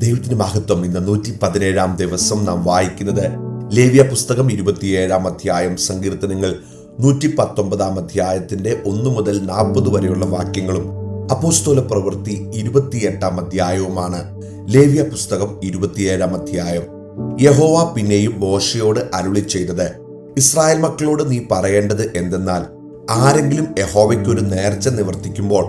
ദൈവത്തിന് മഹത്വം. ഇന്ന് 117 ദിവസം നാം വായിക്കുന്നത് ലേവ്യ പുസ്തകം 27 അധ്യായം, സങ്കീർത്തനങ്ങൾ 119 അധ്യായത്തിന്റെ 1 മുതൽ 40 വരെയുള്ള വാക്യങ്ങളും അപ്പോസ്തല പ്രവൃത്തി 28 അധ്യായവുമാണ്. ലേവ്യ പുസ്തകം 27 അധ്യായം. യഹോവ പിന്നെയും മോശയോട് അരുളി ചെയ്തത്, ഇസ്രായേൽ മക്കളോട് നീ പറയേണ്ടത് എന്തെന്നാൽ, ആരെങ്കിലും യഹോവയ്ക്കൊരു നേർച്ച നിവർത്തിക്കുമ്പോൾ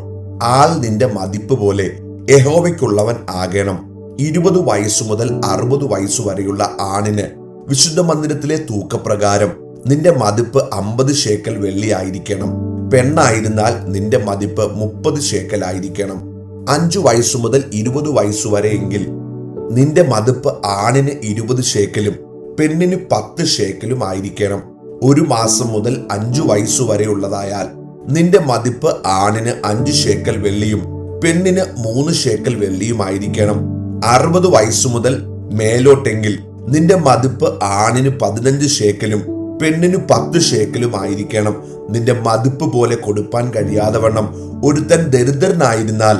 ആൾ നിന്റെ മതിപ്പ് പോലെ യഹോവയ്ക്കുള്ളവൻ ആകണം. 20 വയസ്സു മുതൽ 60 വയസ്സു വരെയുള്ള ആണിന് വിശുദ്ധ മന്ദിരത്തിലെ തൂക്കപ്രകാരം നിന്റെ മതിപ്പ് 50 ശേക്കൽ വെള്ളി ആയിരിക്കണം. പെണ്ണായിരുന്നാൽ നിന്റെ മതിപ്പ് 30 ശേക്കൽ ആയിരിക്കണം. 5 വയസ്സു മുതൽ 20 വയസ്സു വരെ എങ്കിൽ നിന്റെ മതിപ്പ് ആണിന് 20 ശേക്കലും പെണ്ണിന് 10 ശേക്കലും ആയിരിക്കണം. 1 മാസം മുതൽ 5 വയസ്സു വരെ ഉള്ളതായാൽ നിന്റെ മതിപ്പ് ആണിന് 5 ശേക്കൽ വെള്ളിയും പെണ്ണിന് 3 ശേക്കൽ വെള്ളിയുമായിരിക്കണം. 60 വയസ്സു മുതൽ മേലോട്ടെങ്കിൽ നിന്റെ മതിപ്പ് ആണിന് 15 ശേക്കലും പെണ്ണിന് 10 ശേക്കലും ആയിരിക്കണം. നിന്റെ മതിപ്പ് പോലെ കൊടുപ്പാൻ കഴിയാതെ വണ്ണം ഒരുത്തൻ ദരിദ്രനായിരുന്നാൽ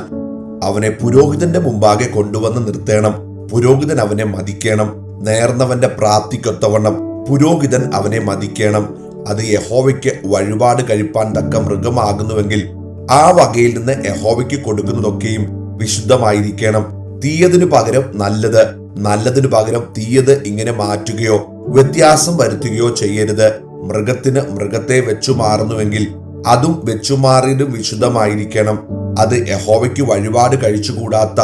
അവനെ പുരോഹിതന്റെ മുമ്പാകെ കൊണ്ടുവന്ന് നിർത്തേണം. പുരോഹിതൻ അവനെ മതിക്കണം. നേർന്നവന്റെ പ്രാപ്തിക്കൊത്തവണ്ണം പുരോഹിതൻ അവനെ മതിക്കണം. അത് യഹോവയ്ക്ക് വഴിപാട് കഴിപ്പാൻ തക്ക മൃഗമാകുന്നുവെങ്കിൽ ആ വകയിൽ നിന്ന് യഹോവയ്ക്ക് കൊടുക്കുന്നതൊക്കെയും വിശുദ്ധമായിരിക്കണം. തീയതിനു പകരം നല്ലത്, നല്ലതിനു പകരം തീയത് ഇങ്ങനെ മാറ്റുകയോ വ്യത്യാസം വരുത്തുകയോ ചെയ്യരുത്. മൃഗത്തിന് മൃഗത്തെ വെച്ചുമാറുന്നുവെങ്കിൽ അതും വെച്ചുമാറിയതും വിശുദ്ധമായിരിക്കണം. അത് യഹോവയ്ക്ക് വഴിപാട് കഴിച്ചുകൂടാത്ത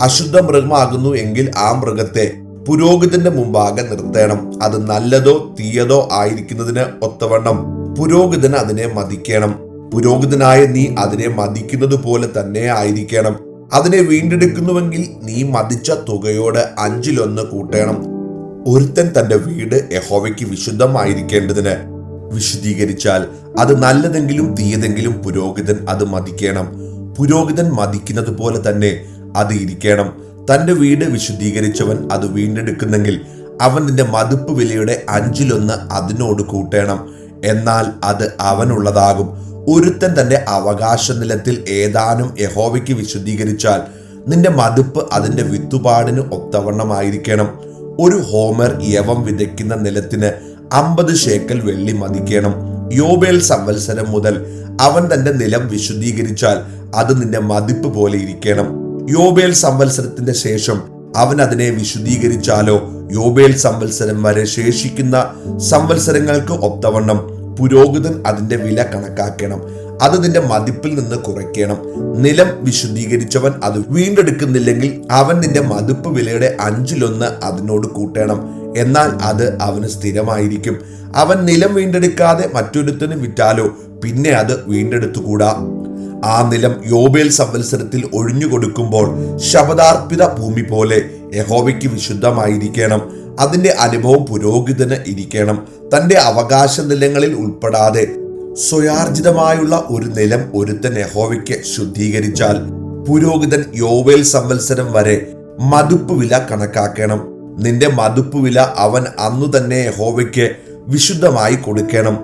അശുദ്ധ മൃഗമാകുന്നു എങ്കിൽ ആ മൃഗത്തെ പുരോഹിതന്റെ മുമ്പാകെ നിർത്തേണം. അത് നല്ലതോ തീയതോ ആയിരിക്കുന്നതിന് ഒത്തവണ്ണം പുരോഹിതൻ അതിനെ മതിക്കണം. പുരോഹിതനായ നീ അതിനെ മതിക്കുന്നത് പോലെ തന്നെ ആയിരിക്കണം. അതിനെ വീണ്ടെടുക്കുന്നുവെങ്കിൽ നീ മതിച്ച തുകയോട് 1/5 കൂട്ടണം. ഒരുത്തൻ തന്റെ വീട് യഹോവയ്ക്ക് വിശുദ്ധമായിരിക്കേണ്ടതിന് വിശുദ്ധീകരിച്ചാൽ അത് നല്ലതെങ്കിലും തീയതെങ്കിലും പുരോഹിതൻ അത് മതിക്കണം. പുരോഹിതൻ മതിക്കുന്നത് പോലെ തന്നെ അത് ഇരിക്കണം. തന്റെ വീട് വിശുദ്ധീകരിച്ചവൻ അത് വീണ്ടെടുക്കുന്നെങ്കിൽ അവൻ നിന്റെ മതിപ്പ് വിലയുടെ 1/5 അതിനോട് കൂട്ടണം. എന്നാൽ അത് അവനുള്ളതാകും. ഒരുത്തൻ തന്റെ അവകാശ നിലത്തിൽ ഏതാനും യഹോവയ്ക്ക് വിശുദ്ധീകരിച്ചാൽ നിന്റെ മതിപ്പ് അതിന്റെ വിത്തുപാടിന് ഒത്തവണ്ണമായിരിക്കണം. ഒരു ഹോമർ യവം വിതയ്ക്കുന്ന നിലത്തിന് 50 ശേക്കൽ വെള്ളി മതിക്കണം. യോബേൽ സംവത്സരം മുതൽ അവൻ തന്റെ നിലം വിശുദ്ധീകരിച്ചാൽ അത് നിന്റെ മതിപ്പ് പോലെ ഇരിക്കണം. യോബേൽ സംവത്സരത്തിന്റെ ശേഷം അവൻ അതിനെ വിശുദ്ധീകരിച്ചാലോ യോബേൽ സംവത്സരം വരെ ശേഷിക്കുന്ന സംവത്സരങ്ങൾക്ക് ഒത്തവണ്ണം പുരോഹിതൻ അതിന്റെ വില കണക്കാക്കണം. അത് നിന്റെ മതിപ്പിൽ നിന്ന് കുറയ്ക്കണം. നിലം വിശുദ്ധീകരിച്ചവൻ അത് വീണ്ടെടുക്കുന്നില്ലെങ്കിൽ അവൻ നിന്റെ മതിപ്പ് വിലയുടെ 1/5 അതിനോട് കൂട്ടണം. എന്നാൽ അത് അവന് സ്ഥിരമായിരിക്കും. അവൻ നിലം വീണ്ടെടുക്കാതെ മറ്റൊരുത്തന് വിറ്റാലോ പിന്നെ അത് വീണ്ടെടുത്തുകൂടാ. ആ നിലം യോബേൽ സംവത്സരത്തിൽ ഒഴിഞ്ഞു കൊടുക്കുമ്പോൾ ശപഥാർപ്പിത ഭൂമി പോലെ യഹോവയ്ക്ക് വിശുദ്ധമായിരിക്കണം. അതിന്റെ അനുഭവം പുരോഹിതന് ഇരിക്കണം. തന്റെ അവകാശ നിലങ്ങളിൽ ഉൾപ്പെടാതെ സ്വയാർജിതമായുള്ള ഒരു നിലം ഒരുത്തൻ യഹോവയ്ക്ക് ശുദ്ധീകരിച്ചാൽ പുരോഹിതൻ യോബേൽ സംവത്സരം വരെ മതിപ്പ് വില കണക്കാക്കണം. നിന്റെ മതിപ്പ് വില അവൻ അന്നു തന്നെ യഹോവയ്ക്ക് വിശുദ്ധമായി കൊടുക്കണം.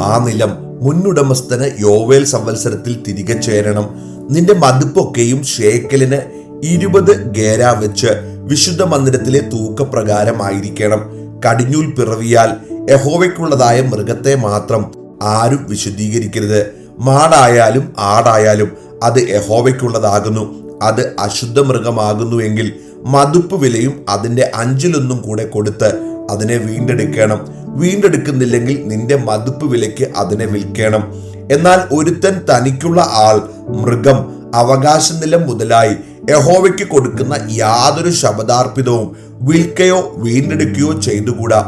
ആ നിലം മുന്നുടമസ്ഥന് യോബേൽ സംവത്സരത്തിൽ തിരികെ ചേരണം. നിന്റെ മതിപ്പൊക്കെയും ശേക്കലിന് 20 ഗേര വെച്ച് വിശുദ്ധ മന്ദിരത്തിലെ തൂക്കപ്രകാരമായിരിക്കണം. കടിഞ്ഞൂൽ പിറവിയാൽ യഹോവയ്ക്കുള്ളതായ മൃഗത്തെ മാത്രം ആരും വിശുദ്ധീകരിക്കരുത്. മാടായാലും ആടായാലും അത് യഹോവയ്ക്കുള്ളതാകുന്നു. അത് അശുദ്ധ മൃഗമാകുന്നു എങ്കിൽ മതിപ്പ് വിലയും അതിന്റെ 1/5 കൂടെ കൊടുത്ത് അതിനെ വീണ്ടെടുക്കണം. വീണ്ടെടുക്കുന്നില്ലെങ്കിൽ നിന്റെ മതിപ്പ് വിലയ്ക്ക് അതിനെ വിൽക്കണം. എന്നാൽ ഒരുത്തൻ തനിക്കുള്ള ആൾ, മൃഗം, അവകാശ നിലം മുതലായി യഹോവയ്ക്ക് കൊടുക്കുന്ന യാതൊരു ശപഥാർപ്പിതവും വിൽക്കയോ വീണ്ടെടുക്കുകയോ ചെയ്തുകൂടാ.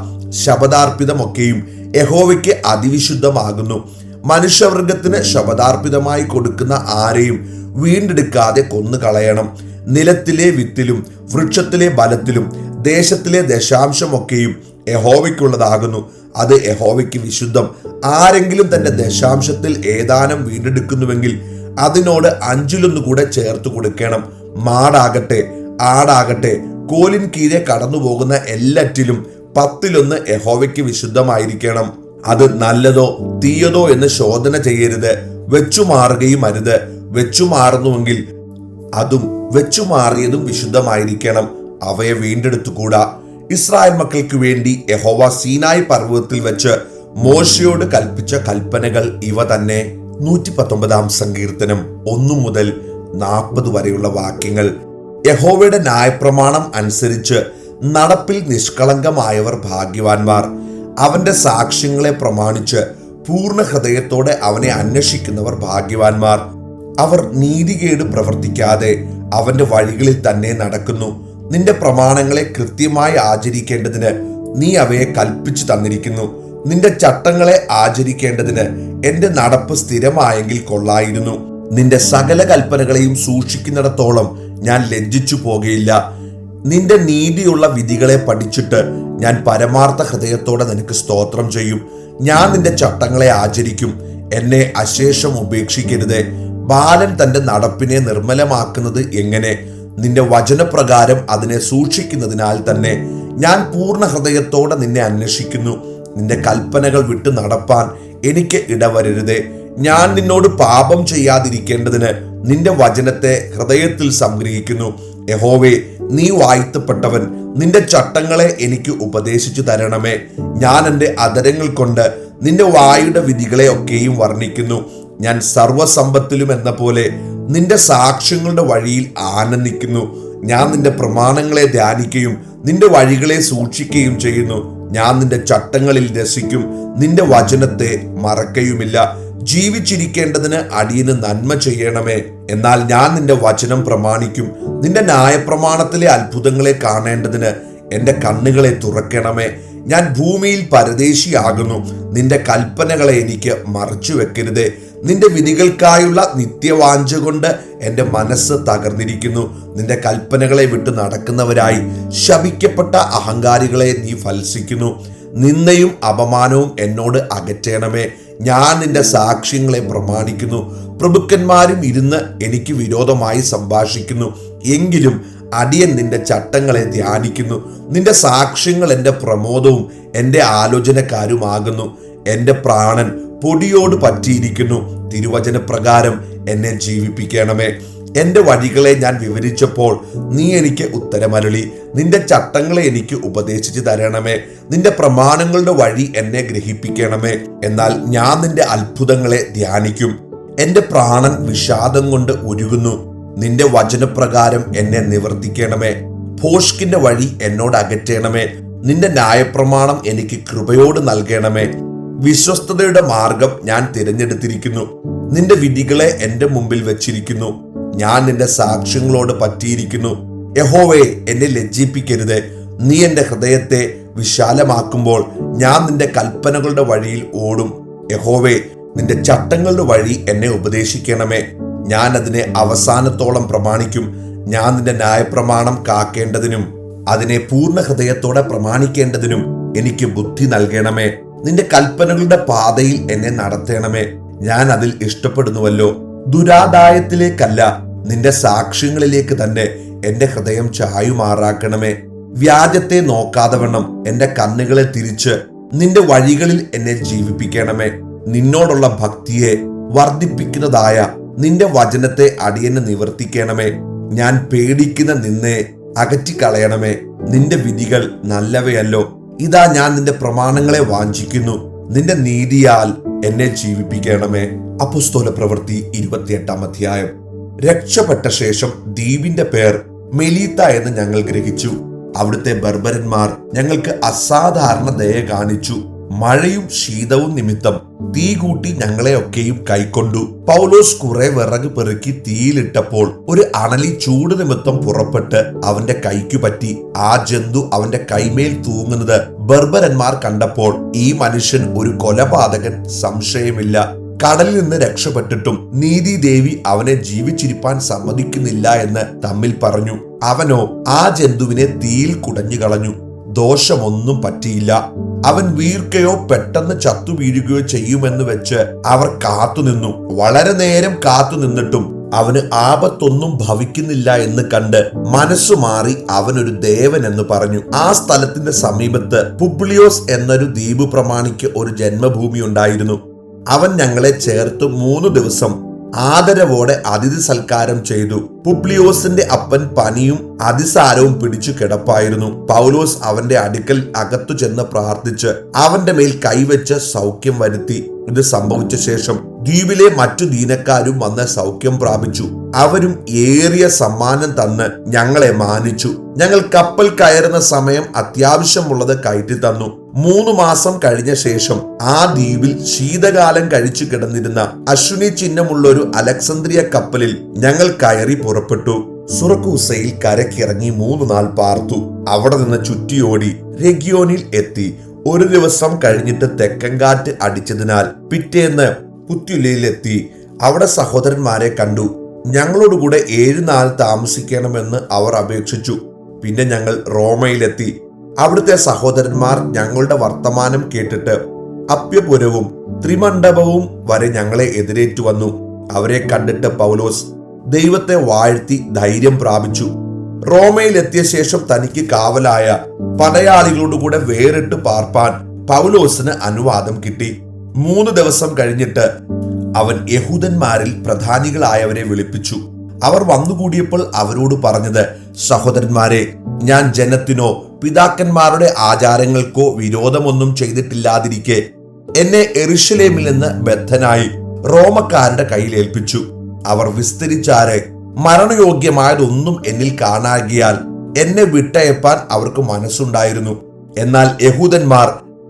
ശപഥാർപ്പിതമൊക്കെയും യഹോവയ്ക്ക് അതിവിശുദ്ധമാകുന്നു. മനുഷ്യവർഗത്തിന് ശപഥാർപ്പിതമായി കൊടുക്കുന്ന ആരെയും വീണ്ടെടുക്കാതെ കൊന്നുകളയണം. നിലത്തിലെ വിത്തിലും വൃക്ഷത്തിലെ ബലത്തിലും ദേശത്തിലെ ദശാംശമൊക്കെയും യഹോവയ്ക്കുള്ളതാകുന്നു. അത് യഹോവയ്ക്ക് വിശുദ്ധം. ആരെങ്കിലും തന്റെ ദശാംശത്തിൽ ഏതാനും വീണ്ടെടുക്കുന്നുവെങ്കിൽ അതിനോട് 1/5 കൂടെ ചേർത്ത് കൊടുക്കണം. മാടാകട്ടെ ആടാകട്ടെ കോലിൻ കീഴെ കടന്നു പോകുന്ന എല്ലാറ്റിലും 10 യഹോവയ്ക്ക് വിശുദ്ധമായിരിക്കണം. അത് നല്ലതോ തീയതോ എന്ന് ശോധന ചെയ്യരുത്. വെച്ചുമാറുകയും അരുത്. വെച്ചുമാറുന്നുവെങ്കിൽ അതും വെച്ചുമാറിയതും വിശുദ്ധമായിരിക്കണം. അവയെ വീണ്ടെടുത്തുകൂടാ. ഇസ്രായേൽ മക്കൾക്ക് വേണ്ടി യഹോവ സീനായി പർവ്വതത്തിൽ വെച്ച് മോശയോട് കൽപ്പിച്ച കൽപ്പനകൾ ഇവ തന്നെ. 119 സങ്കീർത്തനം 1 മുതൽ 40 വരെയുള്ള വാക്യങ്ങൾ. യഹോവയുടെ ന്യായപ്രമാണം അനുസരിച്ച് നടപ്പിൽ നിഷ്കളങ്കമായവർ ഭാഗ്യവാന്മാർ. അവന്റെ സാക്ഷ്യങ്ങളെ പ്രമാണിച്ച് പൂർണ്ണ ഹൃദയത്തോടെ അവനെ അന്വേഷിക്കുന്നവർ ഭാഗ്യവാന്മാർ. അവർ നീതികേട് പ്രവർത്തിക്കാതെ അവന്റെ വഴികളിൽ തന്നെ നടക്കുന്നു. നിന്റെ പ്രമാണങ്ങളെ കൃത്യമായി ആചരിക്കേണ്ടതിന് നീ അവയെ കൽപ്പിച്ചു തന്നിരിക്കുന്നു. നിന്റെ ചട്ടങ്ങളെ ആചരിക്കേണ്ടതിന് എന്റെ നടപ്പ് സ്ഥിരമായെങ്കിൽ കൊള്ളായിരുന്നു. നിന്റെ സകല കൽപ്പനകളെയും സൂക്ഷിക്കുന്നിടത്തോളം ഞാൻ ലജ്ജിച്ചു പോകുകയില്ല. നിന്റെ നീതിയുള്ള വിധികളെ പഠിച്ചിട്ട് ഞാൻ പരമാർത്ഥ ഹൃദയത്തോടെ നിനക്ക് സ്തോത്രം ചെയ്യും. ഞാൻ നിന്റെ ചട്ടങ്ങളെ ആചരിക്കും. എന്നെ അശേഷം ഉപേക്ഷിക്കരുതേ. ബാലൻ തന്റെ നടപ്പിനെ നിർമ്മലമാക്കുന്നത് എങ്ങനെ? നിന്റെ വചനപ്രകാരം അതിനെ സൂക്ഷിക്കുന്നതിനാൽ തന്നെ. ഞാൻ പൂർണ്ണ ഹൃദയത്തോടെ നിന്നെ അന്വേഷിക്കുന്നു. നിന്റെ കൽപ്പനകൾ വിട്ടു നടപ്പാൻ എനിക്ക് ഇടവരരുതേ. ഞാൻ നിന്നോട് പാപം ചെയ്യാതിരിക്കേണ്ടതിന് നിന്റെ വചനത്തെ ഹൃദയത്തിൽ സംഗ്രഹിക്കുന്നു. യഹോവേ, നീ വാഴ്ത്തപ്പെട്ടവൻ. നിന്റെ ചട്ടങ്ങളെ എനിക്ക് ഉപദേശിച്ചു തരണമേ. ഞാൻ എൻ്റെ അധരങ്ങൾ കൊണ്ട് നിന്റെ വായുടെ വിധികളെ ഒക്കെയും വർണ്ണിക്കുന്നു. ഞാൻ സർവസമ്പത്തിലും എന്ന പോലെ നിന്റെ സാക്ഷ്യങ്ങളുടെ വഴിയിൽ ആനന്ദിക്കുന്നു. ഞാൻ നിന്റെ പ്രമാണങ്ങളെ ധ്യാനിക്കുകയും നിന്റെ വഴികളെ സൂക്ഷിക്കുകയും ചെയ്യുന്നു. ഞാൻ നിന്റെ ചട്ടങ്ങളിൽ രസിക്കും. നിന്റെ വചനത്തെ മറക്കയുമില്ല. ജീവിച്ചിരിക്കേണ്ടതിന് അടിയന് നന്മ ചെയ്യണമേ. എന്നാൽ ഞാൻ നിന്റെ വചനം പ്രമാണിക്കും. നിന്റെ ന്യായപ്രമാണത്തിലെ അത്ഭുതങ്ങളെ കാണേണ്ടതിന് എന്റെ കണ്ണുകളെ തുറക്കണമേ. ഞാൻ ഭൂമിയിൽ പരദേശിയാകുന്നു. നിന്റെ കൽപ്പനകളെ എനിക്ക് മറച്ചു വെക്കരുതേ. നിന്റെ വിധികൾക്കായുള്ള നിത്യവാഞ്ച കൊണ്ട് എന്റെ മനസ്സ് തകർന്നിരിക്കുന്നു. നിന്റെ കൽപ്പനകളെ വിട്ടു നടക്കുന്നവരായി ശപിക്കപ്പെട്ട അഹങ്കാരികളെ നീ ഫൽസിക്കുന്നു. നിന്ദയും അപമാനവും എന്നോട് അകറ്റണമേ. ഞാൻ നിന്റെ സാക്ഷ്യങ്ങളെ പ്രമാണിക്കുന്നു. പ്രഭുക്കന്മാരും ഇരുന്ന് എനിക്ക് വിരോധമായി സംഭാഷിക്കുന്നു. എങ്കിലും അടിയൻ നിന്റെ ചട്ടങ്ങളെ ധ്യാനിക്കുന്നു. നിന്റെ സാക്ഷ്യങ്ങൾ എൻ്റെ പ്രമോദവും എൻ്റെ ആലോചനക്കാരുമാകുന്നു. എൻ്റെ പ്രാണൻ പൊടിയോട് പറ്റിയിരിക്കുന്നു. തിരുവചന പ്രകാരം എന്നെ ജീവിപ്പിക്കണമേ. എൻ്റെ വഴികളെ ഞാൻ വിവരിച്ചപ്പോൾ നീ എനിക്ക് ഉത്തരമരുളി. നിന്റെ ചട്ടങ്ങളെ എനിക്ക് ഉപദേശിച്ചു തരണമേ. നിന്റെ പ്രമാണങ്ങളുടെ വഴി എന്നെ ഗ്രഹിപ്പിക്കണമേ. എന്നാൽ ഞാൻ നിന്റെ അത്ഭുതങ്ങളെ ധ്യാനിക്കും. എൻ്റെ പ്രാണൻ വിഷാദം കൊണ്ട് ഉരുകുന്നു. നിന്റെ വചനപ്രകാരം എന്നെ നിവർത്തിക്കണമേ. ഭോഷ്കിന്റെ വഴി എന്നോട് അകറ്റണമേ. നിന്റെ ന്യായപ്രമാണം എനിക്ക് കൃപയോട് നൽകണമേ. വിശ്വസ്തതയുടെ മാർഗം ഞാൻ തിരഞ്ഞെടുത്തിരിക്കുന്നു. നിന്റെ വിധികളെ എൻ്റെ മുമ്പിൽ വെച്ചിരിക്കുന്നു. ഞാൻ നിന്റെ സാക്ഷ്യങ്ങളോട് പറ്റിയിരിക്കുന്നു. യഹോവേ, എന്നെ ലജ്ജിപ്പിക്കരുതേ. നീ എൻ്റെ ഹൃദയത്തെ വിശാലമാക്കുമ്പോൾ ഞാൻ നിന്റെ കൽപ്പനകളുടെ വഴിയിൽ ഓടും. യഹോവേ, നിന്റെ ചട്ടങ്ങളുടെ വഴി എന്നെ ഉപദേശിക്കണമേ. ഞാൻ അതിനെ അവസാനത്തോളം പ്രമാണിക്കും. ഞാൻ നിന്റെ ന്യായപ്രമാണം കാക്കേണ്ടതിനും അതിനെ പൂർണ്ണ ഹൃദയത്തോടെ പ്രമാണിക്കേണ്ടതിനും എനിക്ക് ബുദ്ധി നൽകണമേ. നിന്റെ കൽപ്പനകളുടെ പാതയിൽ എന്നെ നടത്തണമേ. ഞാൻ അതിൽ ഇഷ്ടപ്പെടുന്നുവല്ലോ. ദുരാദായത്തിലേക്കല്ല, നിന്റെ സാക്ഷ്യങ്ങളിലേക്ക് തന്നെ എന്റെ ഹൃദയം ചായുമാറാക്കണമേ. വ്യാജത്തെ നോക്കാതെ വണ്ണം എന്റെ കണ്ണുകളെ തിരിച്ച് നിന്റെ വഴികളിൽ എന്നെ ജീവിപ്പിക്കണമേ. നിന്നോടുള്ള ഭക്തിയെ വർദ്ധിപ്പിക്കുന്നതായ നിന്റെ വചനത്തെ അടിയന് നിവർത്തിക്കണമേ. ഞാൻ പേടിക്കുന്ന നിന്നെ അകറ്റിക്കളയണമേ. നിന്റെ വിധികൾ നല്ലവയല്ലോ. ഇതാ ഞാൻ നിന്റെ പ്രമാണങ്ങളെ വാഞ്ചിക്കുന്നു. നിന്റെ നീതിയാൽ എന്നെ ജീവിപ്പിക്കണമേ. അപ്പോസ്തല പ്രവൃത്തി 28 അധ്യായം. രക്ഷപ്പെട്ട ശേഷം ദ്വീപിന്റെ പേർ മെലീത്ത എന്ന് ഞങ്ങൾ ഗ്രഹിച്ചു. അവിടുത്തെ ബർബരന്മാർ ഞങ്ങൾക്ക് അസാധാരണ ദയ കാണിച്ചു. മഴയും ശീതവും നിമിത്തം തീ കൂട്ടി ഞങ്ങളെയൊക്കെയും കൈക്കൊണ്ടു. പൗലോസ് കുറെ വിറക് പെറുക്കി തീയിലിട്ടപ്പോൾ ഒരു അണലി ചൂട് നിമിത്തം പുറപ്പെട്ട് അവന്റെ കൈക്കു പറ്റി. ആ ജന്തു അവന്റെ കൈമേൽ തൂങ്ങുന്നത് ബർബരന്മാർ കണ്ടപ്പോൾ, ഈ മനുഷ്യൻ ഒരു കൊലപാതകൻ, സംശയമില്ല. കടലിൽ നിന്ന് രക്ഷപ്പെട്ടിട്ടും നീതിദേവി അവനെ ജീവിച്ചിരിപ്പാൻ സമ്മതിക്കുന്നില്ല എന്ന് തമ്മിൽ പറഞ്ഞു. അവനോ ആ ജന്തുവിനെ തീയിൽ കുടഞ്ഞു കളഞ്ഞു. ദോഷമൊന്നും പറ്റിയില്ല. അവൻ വീർക്കയോ പെട്ടെന്ന് ചത്തു വീഴുകയോ ചെയ്യുമെന്ന് വെച്ച് അവർ കാത്തുനിന്നു. വളരെ നേരം കാത്തുനിന്നിട്ടും അവന് ആപത്തൊന്നും ഭവിക്കുന്നില്ല എന്ന് കണ്ട് മനസ്സുമാറി അവനൊരു ദേവൻ എന്ന് പറഞ്ഞു. ആ സ്ഥലത്തിന്റെ സമീപത്ത് പുബ്ലിയോസ് എന്നൊരു ദ്വീപ് പ്രമാണിക്ക് ഒരു ജന്മഭൂമി ഉണ്ടായിരുന്നു. അവൻ ഞങ്ങളെ ചേർത്ത് 3 ദിവസം ആദരവോടെ അതിഥി സൽക്കാരം ചെയ്തു. പുബ്ലിയോസിന്റെ അപ്പൻ പനിയും അതിസാരവും പിടിച്ചു കിടപ്പായിരുന്നു. പൗലോസ് അവന്റെ അടുക്കൽ അകത്തു ചെന്ന് പ്രാർത്ഥിച്ച് അവന്റെ മേൽ കൈവച്ച് സൗഖ്യം വരുത്തി. ഇത് സംഭവിച്ച ശേഷം ദ്വീപിലെ മറ്റു ദീനക്കാരും വന്ന് സൗഖ്യം പ്രാപിച്ചു. അവരും ഏറിയ സമ്മാനം തന്ന് ഞങ്ങളെ മാനിച്ചു. ഞങ്ങൾ കപ്പൽ കയറുന്ന സമയം അത്യാവശ്യമുള്ളത് കയറ്റി തന്നു. 3 മാസം കഴിഞ്ഞ ശേഷം ആ ദ്വീപിൽ ശീതകാലം കഴിച്ചു കിടന്നിരുന്ന അശ്വിനി ചിഹ്നമുള്ള ഒരു അലക്സാന്ദ്രിയ കപ്പലിൽ ഞങ്ങൾ കയറി പുറപ്പെട്ടു. സുറക്കൂസയിൽ കരക്കിറങ്ങി 3 നാൾ പാർത്തു. അവിടെ നിന്ന് ചുറ്റിയോടി റെഗിയോനിൽ എത്തി. ഒരു ദിവസം കഴിഞ്ഞിട്ട് തെക്കൻകാറ്റ് അടിച്ചതിനാൽ പിറ്റേന്ന് പുത്യുലയിലെത്തി. അവിടെ സഹോദരന്മാരെ കണ്ടു. ഞങ്ങളോടുകൂടെ 7 നാൾ താമസിക്കണമെന്ന് അവർ അപേക്ഷിച്ചു. പിന്നെ ഞങ്ങൾ റോമയിലെത്തി. അവിടുത്തെ സഹോദരന്മാർ ഞങ്ങളുടെ വർത്തമാനം കേട്ടിട്ട് അപ്യപുരവും ത്രിമണ്ഡപവും വരെ ഞങ്ങളെ എതിരേറ്റു വന്നു. അവരെ കണ്ടിട്ട് പൗലോസ് ദൈവത്തെ വാഴ്ത്തി ധൈര്യം പ്രാപിച്ചു. റോമയിലെത്തിയ ശേഷം തനിക്ക് കാവലായ പടയാളികളോടുകൂടെ വേറിട്ട് പാർപ്പാൻ പൗലോസിന് അനുവാദം കിട്ടി. 3 ദിവസം കഴിഞ്ഞിട്ട് അവൻ യഹൂദന്മാരിൽ പ്രധാനികളായവരെ വിളിപ്പിച്ചു. അവർ വന്നുകൂടിയപ്പോൾ അവരോട് പറഞ്ഞത്, സഹോദരന്മാരെ, ഞാൻ ജനത്തിനോ പിതാക്കന്മാരുടെ ആചാരങ്ങൾക്കോ വിരോധമൊന്നും ചെയ്തിട്ടില്ലാതിരിക്കെ എന്നെ യെരൂശലേമിൽ നിന്ന് ബദ്ധനായി റോമക്കാരുടെ കയ്യിൽ ഏൽപ്പിച്ചു. അവർ വിസ്തരിച്ചാരെ മരണയോഗ്യമായതൊന്നും എന്നിൽ കാണാകിയാൽ എന്നെ വിട്ടയപ്പാൻ അവർക്ക് മനസ്സുണ്ടായിരുന്നു. എന്നാൽ യഹൂദന്മാർ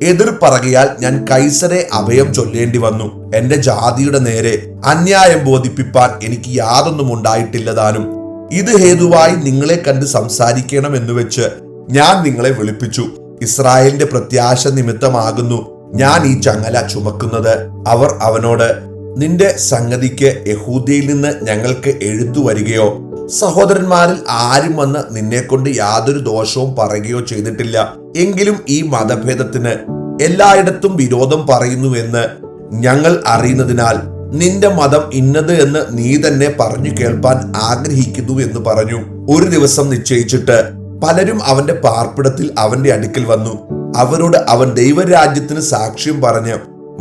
എതിർപ്പറകിയാൽ ഞാൻ കൈസരെ അഭയം ചൊല്ലേണ്ടി വന്നു. എന്റെ ജാതിയുടെ നേരെ അന്യായം ബോധിപ്പിപ്പാൻ എനിക്ക് യാതൊന്നും ഉണ്ടായിട്ടില്ലതാനും. ഇത് ഹേതുവായി നിങ്ങളെ കണ്ട് സംസാരിക്കണം എന്ന് വെച്ച് ഞാൻ നിങ്ങളെ വിളിപ്പിച്ചു. ഇസ്രായേലിന്റെ പ്രത്യാശ നിമിത്തമാകുന്നു ഞാൻ ഈ ചങ്ങല ചുമക്കുന്നത്. അവർ അവനോട്, നിന്റെ സംഗതിക്ക് യഹൂദയിൽ നിന്ന് ഞങ്ങൾക്ക് എഴുത്തു വരികയോ സഹോദരന്മാരിൽ ആരും വന്ന് നിന്നെ കൊണ്ട് യാതൊരു ദോഷവും പറയുകയോ ചെയ്തിട്ടില്ല. എങ്കിലും ഈ മതഭേദത്തിന് എല്ലായിടത്തും വിരോധം പറയുന്നുവെന്ന് ഞങ്ങൾ അറിയുന്നതിനാൽ നിന്റെ മതം ഇന്നത് എന്ന് നീ തന്നെ പറഞ്ഞു കേൾപ്പാൻ ആഗ്രഹിക്കുന്നു എന്ന് പറഞ്ഞു. ഒരു ദിവസം നിശ്ചയിച്ചിട്ട് പലരും അവന്റെ പാർപ്പിടത്തിൽ അവന്റെ അടുക്കൽ വന്നു. അവരോട് അവൻ ദൈവരാജ്യത്തിന് സാക്ഷ്യം പറഞ്ഞ്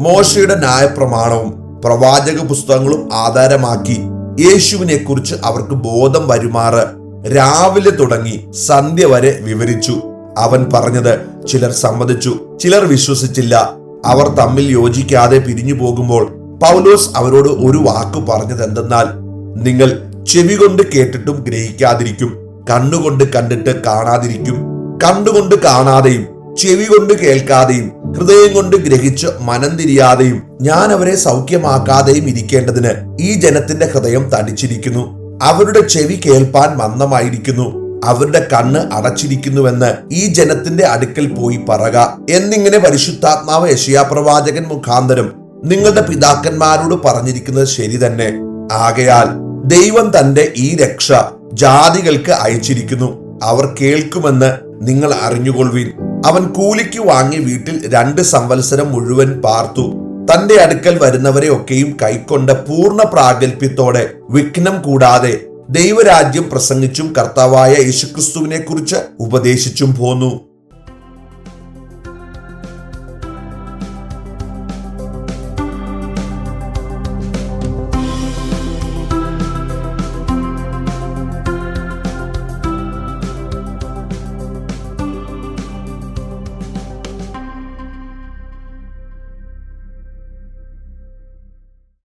മോശയുടെ ന്യായപ്രമാണവും പ്രവാചക പുസ്തകങ്ങളും ആധാരമാക്കി യേശുവിനെ കുറിച്ച് അവർക്ക് ബോധം വരുമാറ് രാവിലെ തുടങ്ങി സന്ധ്യ വരെ വിവരിച്ചു. അവൻ പറഞ്ഞത് ചിലർ സമ്മതിച്ചു, ചിലർ വിശ്വസിച്ചില്ല. അവർ തമ്മിൽ യോജിക്കാതെ പിരിഞ്ഞു പോകുമ്പോൾ പൗലോസ് അവരോട് ഒരു വാക്ക് പറഞ്ഞത് എന്തെന്നാൽ, നിങ്ങൾ ചെവി കൊണ്ട് കേട്ടിട്ടും ഗ്രഹിക്കാതിരിക്കും, കണ്ണുകൊണ്ട് കണ്ടിട്ട് കാണാതിരിക്കും, കണ്ടുകൊണ്ട് കാണാതെയും ചെവി കൊണ്ട് കേൾക്കാതെയും ഹൃദയം കൊണ്ട് ഗ്രഹിച്ച് മനം തിരിയാതെയും ഞാൻ അവരെ സൗഖ്യമാക്കാതെയും ഇരിക്കേണ്ടതിന് ഈ ജനത്തിന്റെ ഹൃദയം തടിച്ചിരിക്കുന്നു. അവരുടെ ചെവി കേൾപ്പാൻ മന്ദമായിരിക്കുന്നു, അവരുടെ കണ്ണ് അടച്ചിരിക്കുന്നുവെന്ന് ഈ ജനത്തിന്റെ അടുക്കൽ പോയി പറക എന്നിങ്ങനെ പരിശുദ്ധാത്മാവ് യെശയ്യാപ്രവാചകൻ മുഖാന്തരം നിങ്ങളുടെ പിതാക്കന്മാരോട് പറഞ്ഞിരിക്കുന്നത് ശരി തന്നെ. ആകയാൽ ദൈവം തന്റെ ഈ രക്ഷ ജാതികൾക്ക് അയച്ചിരിക്കുന്നു. അവർ കേൾക്കുമെന്ന് നിങ്ങൾ അറിഞ്ഞുകൊള്ളുവിൻ. അവൻ കൂലിക്ക് വാങ്ങി വീട്ടിൽ 2 സംവത്സരം മുഴുവൻ പാർത്തു. തന്റെ അടുക്കൽ വരുന്നവരെ ഒക്കെയും കൈക്കൊണ്ട് പൂർണ്ണ പ്രാഗൽഭ്യത്തോടെ വിഘ്നം കൂടാതെ ദൈവരാജ്യം പ്രസംഗിച്ചും കർത്താവായ യേശുക്രിസ്തുവിനെ കുറിച്ച് ഉപദേശിച്ചും പോന്നു.